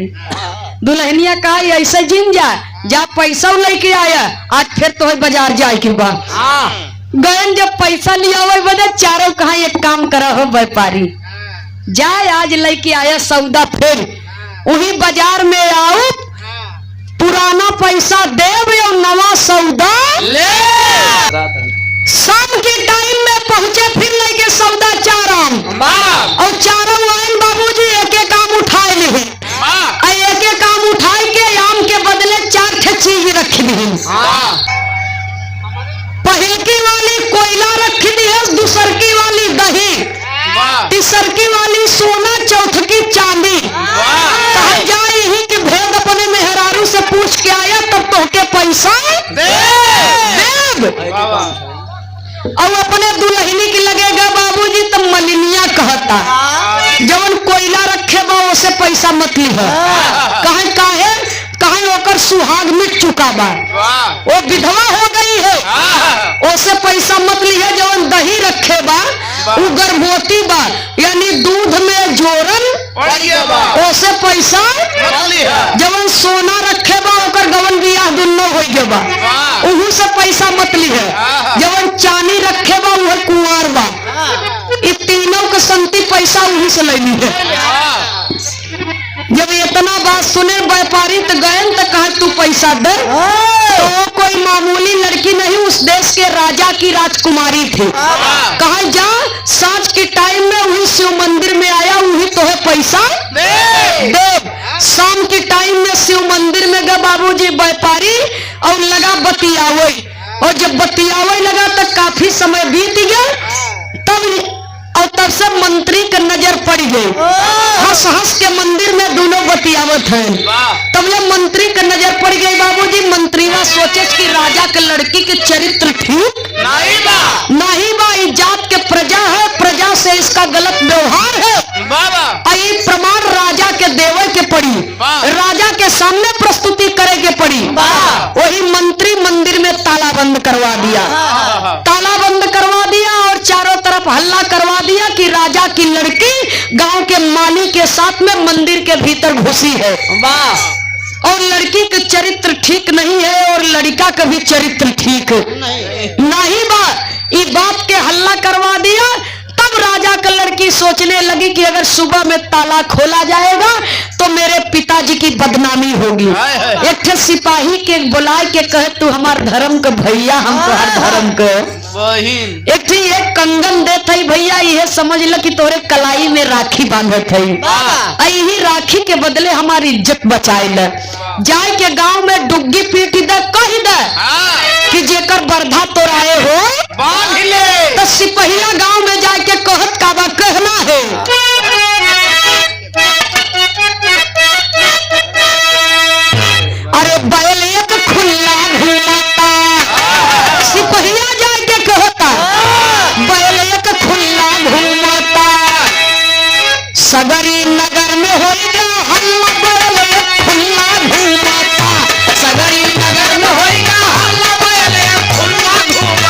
दुल्हनिया कहा ऐसे जिन जा पैसा लेके आया आज फिर तो बाजार जाए के बाद हाँ गयन जब पैसा लिया हुआ बदे चारों कहा एक काम करा हो व्यापारी जाए आज लेके आया सौदा फिर वही बाजार में आओ पुराना पैसा देव और नवा सौदा ले शाम के टाइम में पहुंचे फिर लेके सौदा चाराम और चारों आयन बाबूजी एक एक आम उठाए ली एक एक आम उठाए के आम के बदले 4 ठे चीज रख दी। पहलकी वाली कोयला रख दी है, दूसरकी वाली दही, तीसरकी वाली सोना, चौथकी चांदी। कहा जाए ही कि भेद अपने मेहरारू से पूछ के आया तब तो के पैसा देव और अपने दुल्हनी की लगेगा बाबूजी तब मलिनिया कहता जवन कोयला रखे बा उसे पैसा मत ली है कहे काहे कहे ओकर सुहाग मिट चुका बा वो विधवा हो गई है उसे पैसा मत ली है। जवन दही रखे बा वो गर्भवती बा यानी दूध में जोरन उसे पैसा जवन सोना रखे बा ओकर गवन बियाह दुन्नो हो गए बा उहू से पैसा मत ली है। जवन चांदी रखे बा वह कुंवार बा ये तीनों के संति पैसा वही से लेनी है। जब इतना बात सुने व्यापारी तो गए तो कहा तू पैसा दे तो कोई मामूली लड़की नहीं उस देश के राजा की राजकुमारी थी। कहा जा सांझ के टाइम में वही शिव मंदिर में आया वही तो है पैसा दे। शाम के टाइम में शिव मंदिर में गए बाबूजी व्यापारी और लगा बतियावे और जब बतियावे लगा तो काफी समय बीत गया तब से मंत्री का नजर पड़ गई। हंस हंस के मंदिर में दोनों बतियावत है तब जब मंत्री का नजर पड़ गई बाबूजी मंत्री वा सोचे कि राजा के लड़की के चरित्र ठीक नहीं बा जात के प्रजा है प्रजा से इसका गलत व्यवहार है आई प्रमाण राजा के देवे के पड़ी राजा के सामने प्रस्तुति करे के पड़ी। वही मंत्री मंदिर में ताला बंद करवा दिया और चारों तरफ हल्ला करवा दिया कि राजा की लड़की गांव के माली के साथ में मंदिर के भीतर घुसी है और लड़की का चरित्र ठीक नहीं है और लड़का का भी चरित्र ठीक नहीं बा ये बात के हल्ला करवा दिया। तब राजा का लड़की सोचने लगी कि अगर सुबह में ताला खोला जाएगा तो मेरे पिताजी की बदनामी होगी। एक ठे सिपाही के बुलाए के कहे तू हमार धर्म का भैया हम तुम्हार धर्म का एक थी एक कंगन देत है भैया यह समझ ल कि तोरे कलाई में राखी बांधत है यही राखी के बदले हमारी इज्जत बचाए ल जाए के गांव में डुग्गी पीटी दे कही दे कि जेकर बरधा तोराए हो तो सिपहिया गांव में जाके कहत का बा कहना है अरे बैल एक खुला घूमता सिपहिया जाके कहता बैल एक खुला घूमता सगरी नगर में हो गया हल्ला बैल एक खुला घूमता सगरी नगर में हो गया हल्ला बैल एक खुला घूमता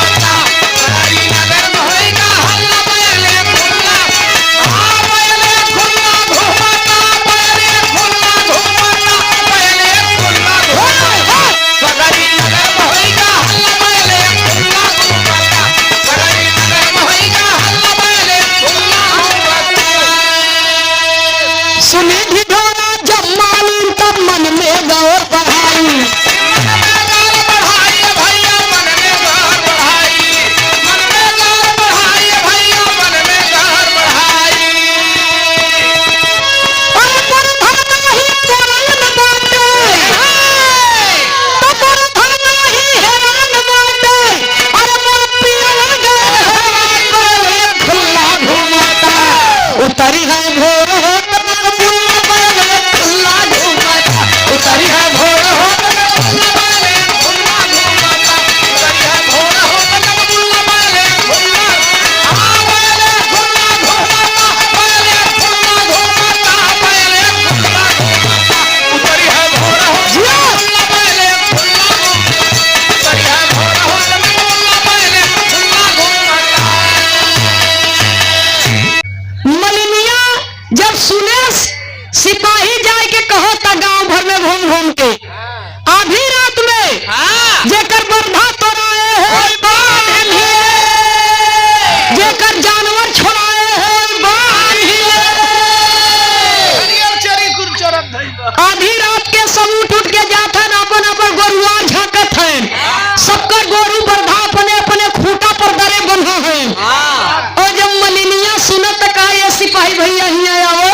जेकर बरधा तोड़ाए है बांध लिए, जेकर जानवर छोड़ाए है बांध लिए। आधी रात के सब उठ के जात है अपन अपन गोरुआ झांकत है, सबका गोरू बरधा अपने अपने खूटा पर दरे बंधा है। और जब मलिनिया सुनत कहा ये सिपाही भैया आवो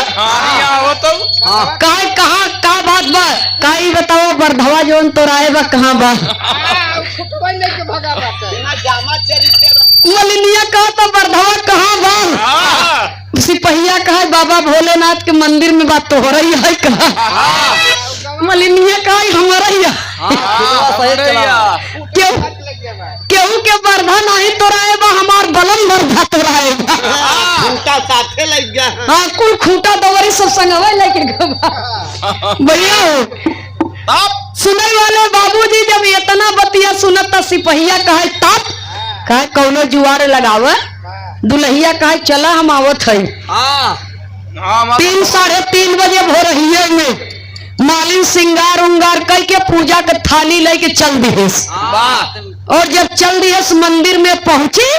काहे कहाँ का बात बा काई बताओ बरधवा जोन तोराए बा कहाँ बा। मलिनिया कहा तो बरधवा कहाँ बा। सिपहिया कहा बाबा भोलेनाथ के मंदिर में बात तो हो रही है कहा। मलिनिया कहा हमारा ही केहू के बरधा नहीं तोराए बा हमार बलम बरधा तोराए बा। हाँ कुल खूटा दवरी सब संगवे लेके भैया सुने वाले बाबूजी जब इतना बतिया सुनत सिपहिया कहे तब कहे कौनो जुआर लगावे, दुल्हिया कहे चला हम आवत है। 3 साढ़े 3 बजे भो रही है में मालिन सिंगार उंगार करके पूजा के थाली लेके चल दिहेस। और जब चल दिहेस मंदिर में पहुंची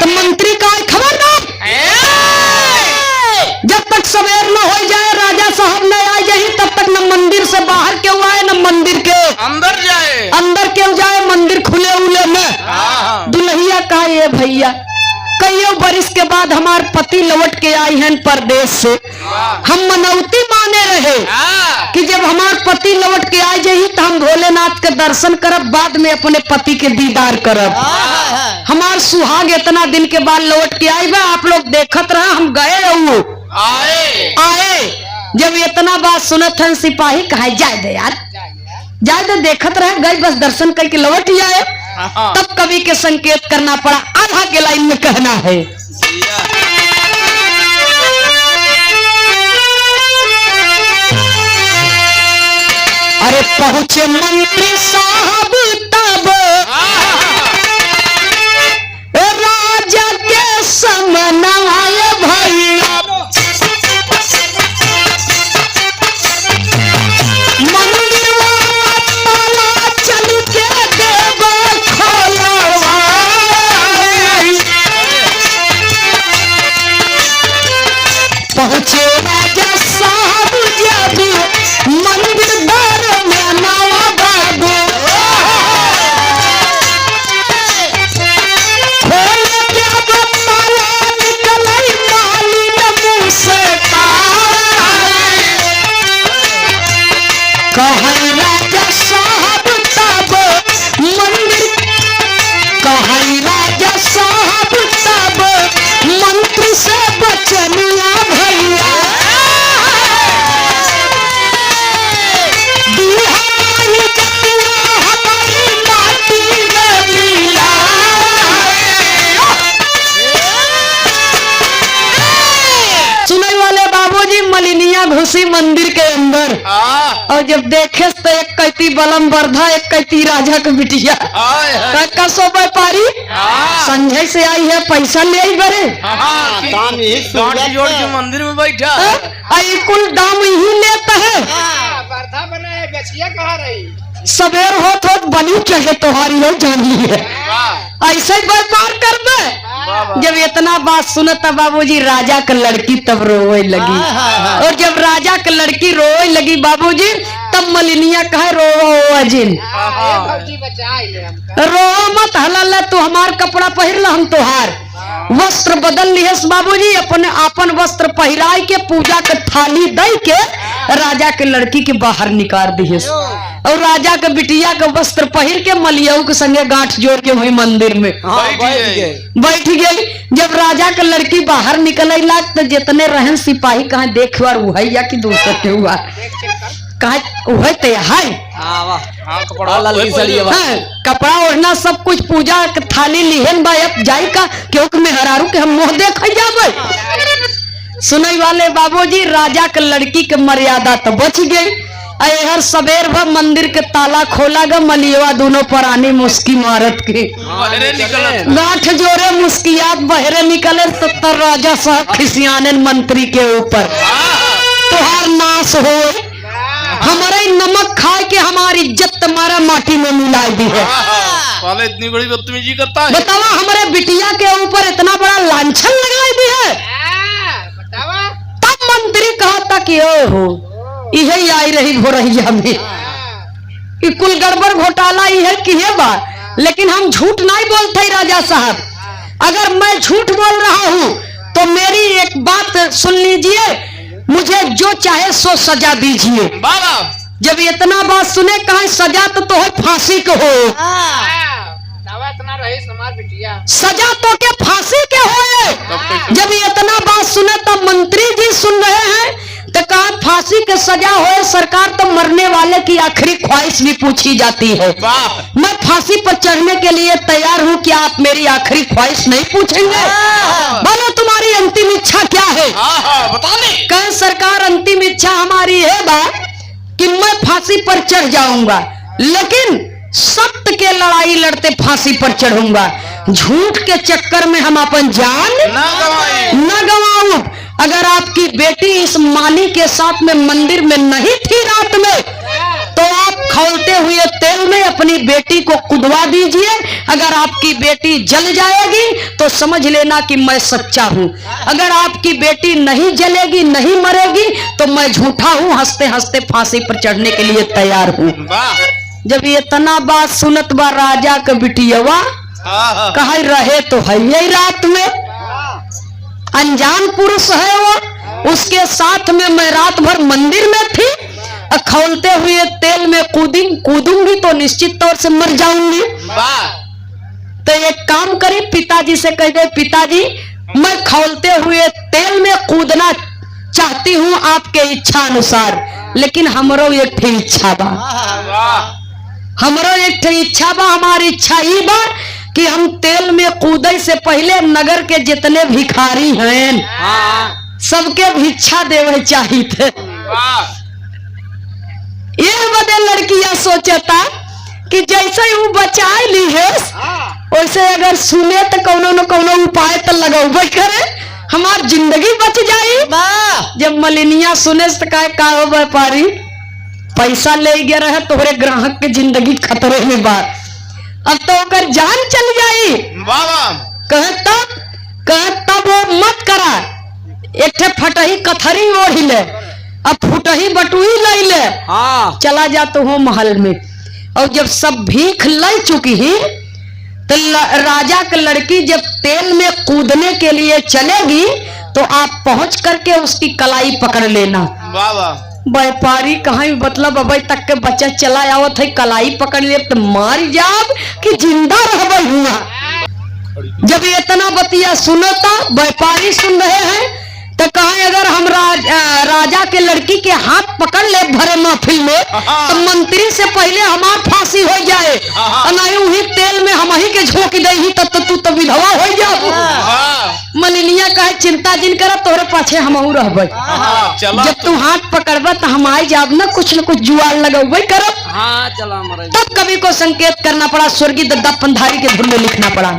तो मंत्री का खबरदार जब तक सवेर न हो जाए राजा साहब न आ जाए तब तक न मंदिर से बाहर क्यों आए न मंदिर के अंदर क्यों जाए, मंदिर खुले उले में। दुल्हिया कहा ये भैया कईयों बरिस के बाद हमार पति लौट के आई हैं परदेश से, हम मनौती माने रहे कि जब हमार पति लौट के आ जाही तो हम भोलेनाथ के दर्शन करब, बाद में अपने पति के दीदार करब। हमार सुहाग इतना दिन के बाद लौट के आई बा, आप लोग देखत रहे हम गए आए। जब इतना बात सुनत हैं सिपाही कहे जाए दे यार जाए दे, देखत रहे गए बस दर्शन करके लौट ही आए। तब कवि के संकेत करना पड़ा, आधा के लाइन में कहना है अरे पहुंचे मंत्री साहब तब राजा के समनाए भैया, मंदिर वाला ताला चल के देवा पहुंचे राजा साहब जब मंदिर द्वार में नवा बाबू खोल जब ताला निकलई मालिन मुंह से कहे राजा साहब तब मंदिर, कहे राजा साहब तब मंत्री से बचनिया भैया हमारी माटी में मिला। सुनने वाले बाबूजी मलिनिया घुसी मंदिर के अंदर और जब देखे तो एक कहती बलम बरधा एक कहती राजा के बिटिया कसो व्यापारी संजय से आई है पैसा ले आई बरे जोड़ के मंदिर में बैठा आई कुल दाम ही लेता है। बरधा बनाए बेचिया कहाँ रही सवेर होत बनी चाहे तुम्हारी हो जानी है ऐसे ही व्यापार कर दे। जब इतना बात सुनता बाबूजी राजा का लड़की तब रोए लगी और जब राजा का लड़की रोए लगी बाबूजी तब मलिनिया कहे रो अजिन रो मत हला तू हमार कपड़ा पहिर हम तुहार वस्त्र बदल लिहस बाबूजी, अपने अपन वस्त्र पहिराय के पूजा के थाली दे के राजा के लड़की के बाहर निकाल दिहस और राजा के बिटिया के वस्त्र पहिर के मलियाऊ के संगे गांठ जोड़ के वही मंदिर में बैठ गई। जब राजा के लड़की बाहर निकल लाग तो जितने रहन सिपाही कहा देख बार वही या कि दूसरा के हुआ कहा वही तैयार कपड़ा ओढ़ना सब कुछ पूजा के थाली लिहन बा जाई का क्योंकि मैं हरारू के हम मुंह देख जाबे। सुनई वाले बाबूजी राजा के लड़की के मर्यादा तो बच गई। हर सवेर भर मंदिर के ताला खोला गा मलियवा दोनों परानी मुस्की मारत के गांठ जोरे मुस्कियात बहरे निकले तो राजा साहब खिसियाने मंत्री के ऊपर तुहार नाश हो हमारे नमक खाए के हमारी इज्जत तुम्हारा माटी में मिलाई दी है। साले इतनी बड़ी बदतमीजी करता है। बतावा हमारे बिटिया के ऊपर इतना बड़ा लांछन लगाई दी है। तब मंत्री कहा था कि ओ हो यही आई रही हो रही हमें कि कुल गड़बड़ घोटाला यह की है बा, लेकिन हम झूठ नहीं बोलते राजा साहब। अगर मैं झूठ बोल रहा हूँ तो मेरी एक बात सुन लीजिए, मुझे जो चाहे सो सजा दीजिए। बाबा जब इतना बात सुने कहा सजा तो है फांसी को हो। इतना रहे समाज बिटिया सजा तो के फांसी के हो। जब इतना बात सुने तब मंत्री जी सुन रहे हैं तो कहा फांसी के सजा हो। सरकार तो मरने वाले की आखिरी ख्वाहिश भी पूछी जाती है। मैं फांसी पर चढ़ने के लिए तैयार हूँ, क्या आप मेरी आखिरी ख्वाहिश नहीं पूछेंगे? बोलो तुम्हारी अंतिम इच्छा क्या है? बता दे। कहे सरकार अंतिम इच्छा हमारी है बा कि मैं फांसी पर चढ़ जाऊंगा, लेकिन सत्य के लड़ाई लड़ते फांसी पर चढ़ूंगा। झूठ के चक्कर में हम अपन जान न गवाऊं। अगर आपकी बेटी इस माली के साथ में मंदिर में नहीं थी रात में, तो आप खौलते हुए तेल में अपनी बेटी को कुदवा दीजिए। अगर आपकी बेटी जल जाएगी तो समझ लेना कि मैं सच्चा हूं। अगर आपकी बेटी नहीं जलेगी, नहीं मरेगी, तो मैं झूठा हूं। हंसते हंसते फांसी पर चढ़ने के लिए तैयार हूं। जब ये तना बात सुनत बा राजा का बिटियवा कहा रहे तो है यही रात में, अनजान पुरुष है वो, उसके साथ में मैं रात भर मंदिर में थी। खौलते हुए तेल में कूदूंगी तो निश्चित तौर से मर जाऊंगी। तो एक काम करी, पिताजी से कह दे पिताजी मैं खौलते हुए तेल में कूदना चाहती हूँ आपके इच्छा अनुसार, लेकिन हमरो एक ठे इच्छा बा। हमरो एक ठे इच्छा बा। हमारी इच्छा ही बा कि हम तेल में कूदे से पहले नगर के जितने भिखारी हैं सबके भिक्षा देवे चाहिए थे। ये बदे लड़कियां सोचता कि जैसे ही वो बचाए ली है वैसे अगर सुने तो कोनो न कोनो उपाय तो लगावे करे, हमार जिंदगी बच जाई। जब मलिनिया सुने तो का हो व्यापारी पैसा ले गया रहे तोहरे ग्राहक के जिंदगी खतरे में बा, अब तो अगर जान चल जाई। तब वो मत करा, एक ठे फटही कथरी ओढ़ी ले, अब फुटही बटुई ले ले, चला जा तो हो महल में। और जब सब भीख ले चुकी ही तो राजा की लड़की जब तेल में कूदने के लिए चलेगी तो आप पहुंच करके उसकी कलाई पकड़ लेना। व्यापारी कहाँ मतलब अभी तक के बच्चा चला आवत है, कलाई पकड़ ले तो मार जाब कि जिंदा रह हुआ। जब ये इतना बतिया सुनता व्यापारी सुन रहे हैं तो कहा अगर हम राजा के लड़की के हाथ पकड़ ले भरे महफिल में तो मंत्री से पहले हमार फांसी हो जाए, नहीं वही तेल में हम ही के झोंक दे तब तो तू तो विधवा हो जाओ। मलिनिया कहे चिंता जिन कर तोरे पाछे हम रहबे, जब तू हाथ पकड़बा तो हम आई जाब न कुछ जुआल लगबे करब। तब कवि को संकेत करना पड़ा, स्वर्गीय दद्दा पंधारी के धुन में लिखना पड़ा।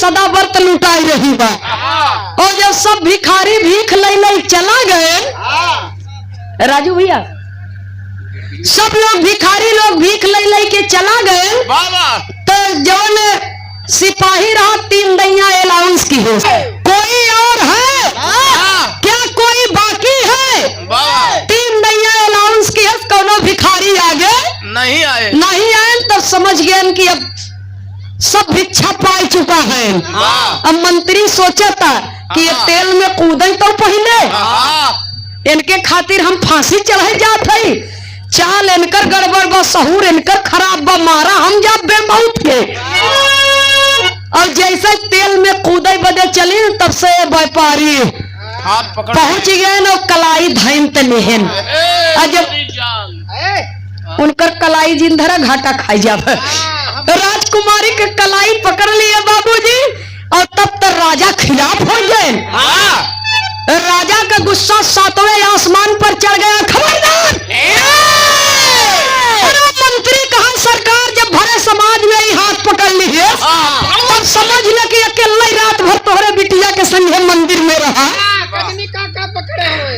सदा व्रत लुटाई रही बा। और जब सब भिखारी भीख ले चला गए, राजू भैया, सब लोग भिखारी लोग भीख ले के चला गए, तो जौन सिपाही रहा 3 दैया अलाउंस की है। कोई और है क्या? कोई बाकी है? 3 दैया अलाउंस की है। कोनो भिखारी आगे नहीं आए। तब समझ गए कि अब सब भिक्षा पाई चुका है। अब मंत्री सोचा था कि ये तेल में कूदे तो पहले इनके खातिर हम फांसी चढ़े जात है। चाल इनकर गड़बड़ बा, सहूर इनकर खराब बा, मारा हम जा बेमौत के। और जैसे तेल में कूदे बदे चली, तब से व्यापारी हाथ पकड़ पहुंच गए न कलाई धैन तनिहन। जब उनकर कलाई जिंधरा घाटा खाई जाब। राजकुमारी के कलाई पकड़ लिए बाबूजी, और तब तक राजा खिलाफ हो गए। राजा का गुस्सा 7वें आसमान पर चढ़ गया। खबरदार! अरे मंत्री कहा सरकार जब भरे समाज में ही हाथ पकड़ लिए, तब समझ ले कि अकेला ही रात भर तोहरे बिटिया के संगे मंदिर में रहा। का पकड़े हुए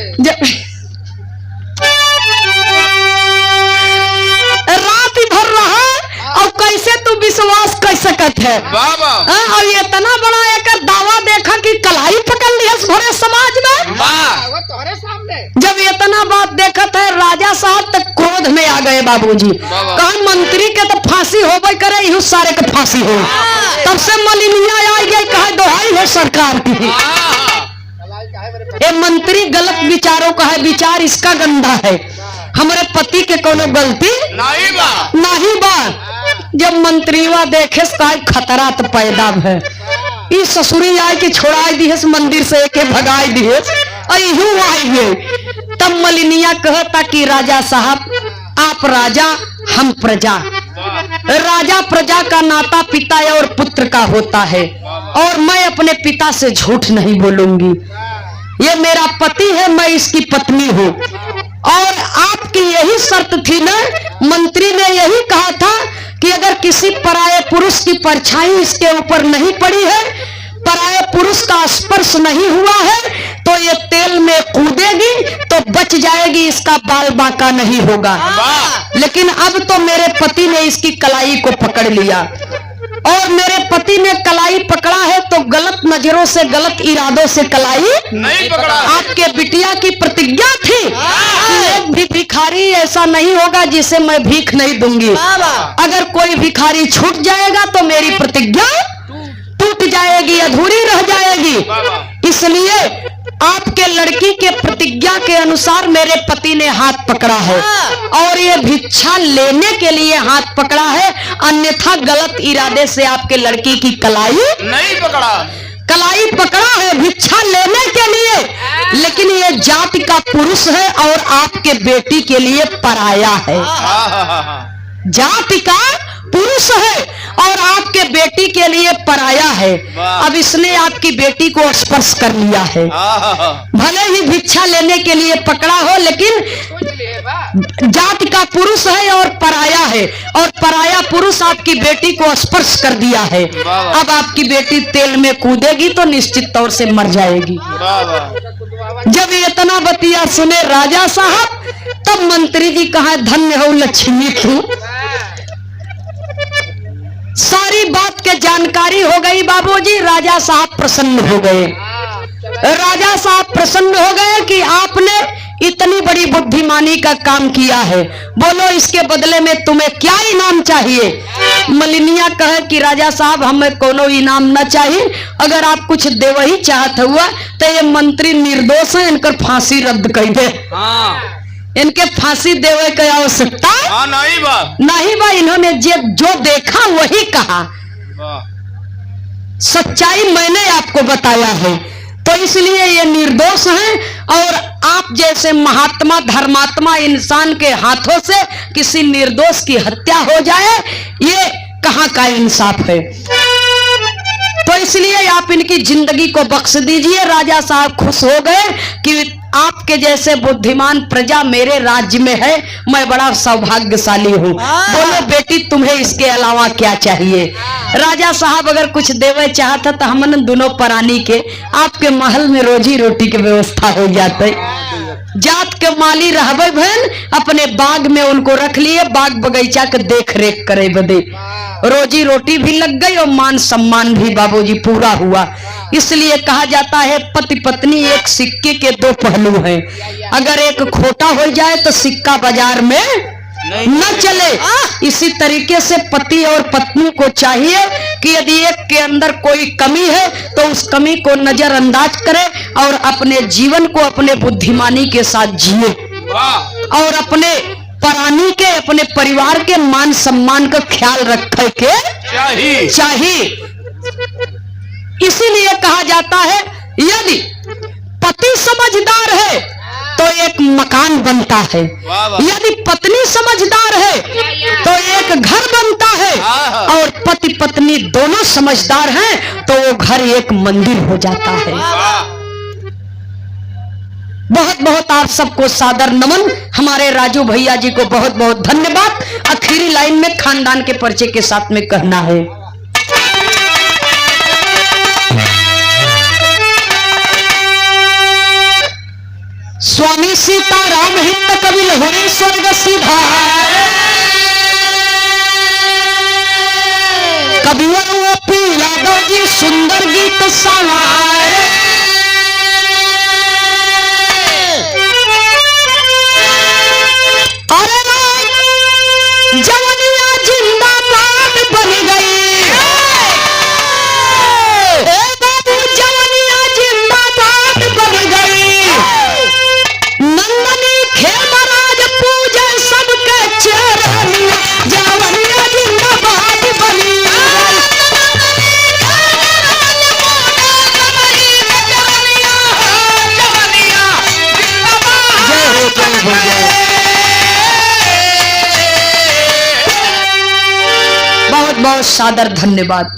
रात भर रहा, और कैसे तू विश्वास कर सकत है? और ये इतना बड़ा एक दावा देखा कि कलाई पकड़ लिया भरे समाज में। वो तोहरे सामने जब इतना बात देखत है, राजा साहब तक क्रोध में आ गए बाबूजी। कहा मंत्री के तो फांसी होबे करे, इहू सारे के फांसी हो। तब से मलिनिया आ गई, कहा दोहाई है सरकार की। ये मंत्री गलत विचारों का है, विचार इसका गंदा है। हमारे पति के कोनो गलती नहीं बा। जब मंत्रीवा देखे खतरा तो पैदा है, इस ससुरी आए कि छोड़ा दी है मंदिर से एक भगाई दी है, तब मलिनिया कहता कि राजा साहब आप राजा हम प्रजा। राजा प्रजा का नाता पिता और पुत्र का होता है, और मैं अपने पिता से झूठ नहीं बोलूंगी। ये मेरा पति है, मैं इसकी पत्नी हूँ। और आपकी यही शर्त थी ना, मंत्री ने यही कहा था कि अगर किसी पराये पुरुष की परछाई इसके ऊपर नहीं पड़ी है, पराये पुरुष का स्पर्श नहीं हुआ है, तो ये तेल में कूदेगी तो बच जाएगी, इसका बाल बांका नहीं होगा। लेकिन अब तो मेरे पति ने इसकी कलाई को पकड़ लिया, और मेरे पति ने कलाई पकड़ा है तो गलत नजरों से, गलत इरादों से कलाई नहीं पकड़ा। आपके बिटिया की प्रतिज्ञा थी कि एक भी भिखारी ऐसा नहीं होगा जिसे मैं भीख नहीं दूंगी। अगर कोई भिखारी छूट जाएगा तो मेरी प्रतिज्ञा टूट जाएगी, अधूरी रह जाएगी। इसलिए आपके लड़की के प्रतिज्ञा के अनुसार मेरे पति ने हाथ पकड़ा है, और ये भिक्षा लेने के लिए हाथ पकड़ा है, अन्यथा गलत इरादे से आपके लड़की की कलाई नहीं पकड़ा। कलाई पकड़ा है भिक्षा लेने के लिए, लेकिन ये जाति का पुरुष है और आपके बेटी के लिए पराया है। जाति का पुरुष है और आपके बेटी के लिए पराया है। अब इसने आपकी बेटी को स्पर्श कर लिया है, भले ही भिक्षा लेने के लिए पकड़ा हो, लेकिन जाति का पुरुष है और पराया है, और पराया पुरुष आपकी बेटी को स्पर्श कर दिया है। अब आपकी बेटी तेल में कूदेगी तो निश्चित तौर से मर जाएगी। जब इतना बतिया सुने राजा साहब, तब मंत्री जी कहा धन्य हो लक्ष्मी की। सारी बात के जानकारी हो गई बाबूजी। राजा साहब प्रसन्न हो गए। राजा साहब प्रसन्न हो गए कि आपने इतनी बड़ी बुद्धिमानी का काम किया है, बोलो इसके बदले में तुम्हें क्या इनाम चाहिए? मलिनिया कहे कि राजा साहब हमें कोनो इनाम न चाहिए, अगर आप कुछ देव ही चाहत हुआ तो ये मंत्री निर्दोष है, इनकर फांसी रद्द कर दे। इनके फांसी देवे की आवश्यकता नहीं बा। इन्होंने जो देखा वही कहा, सच्चाई मैंने आपको बताया है, तो इसलिए ये निर्दोष हैं। और आप जैसे महात्मा धर्मात्मा इंसान के हाथों से किसी निर्दोष की हत्या हो जाए, ये कहाँ का इंसाफ है? तो इसलिए आप इनकी जिंदगी को बख्श दीजिए। राजा साहब खुश हो गए कि आपके जैसे बुद्धिमान प्रजा मेरे राज्य में है, मैं बड़ा सौभाग्यशाली हूँ। बोलो बेटी तुम्हें इसके अलावा क्या चाहिए? राजा साहब अगर कुछ देवे चाहता तो हमन दोनों प्राणी के आपके महल में रोजी रोटी की व्यवस्था हो जाते। जात के माली रहबे भन अपने बाग में उनको रख लिए, बाग बगीचा के देख रेख करे बदे रोजी रोटी भी लग गई और मान सम्मान भी बाबूजी पूरा हुआ। इसलिए कहा जाता है पति पत्नी एक सिक्के के दो पहलू हैं। अगर एक खोटा हो जाए तो सिक्का बाजार में न चले। इसी तरीके से पति और पत्नी को चाहिए कि यदि एक के अंदर कोई कमी है तो उस कमी को नजरअंदाज करे और अपने जीवन को अपने बुद्धिमानी के साथ जिए और अपने प्राणी के अपने परिवार के मान सम्मान का ख्याल रखे के चाहिए। इसीलिए कहा जाता है यदि पति समझदार है तो एक मकान बनता है, यदि पत्नी समझदार है तो एक घर बनता है, और पति पत्नी दोनों समझदार हैं तो वो घर एक मंदिर हो जाता है। बहुत बहुत आप सबको सादर नमन। हमारे राजू भैया जी को बहुत बहुत धन्यवाद। आखिरी लाइन में खानदान के परिचय के साथ में कहना है, स्वामी सीताराम हित कवि लहुरी स्वर्ग सिधार, कविवर ओपी यादव जी सुंदर गीत सवार। अरे जवनिया जिंदाबाद बन गई, बाबू जवनिया जिंदाबाद बन गई। नंदनी खेमराज पूजे सबके चरनिया, जवनिया जिंदाबाद बनी। बहुत बहुत सादर धन्यवाद।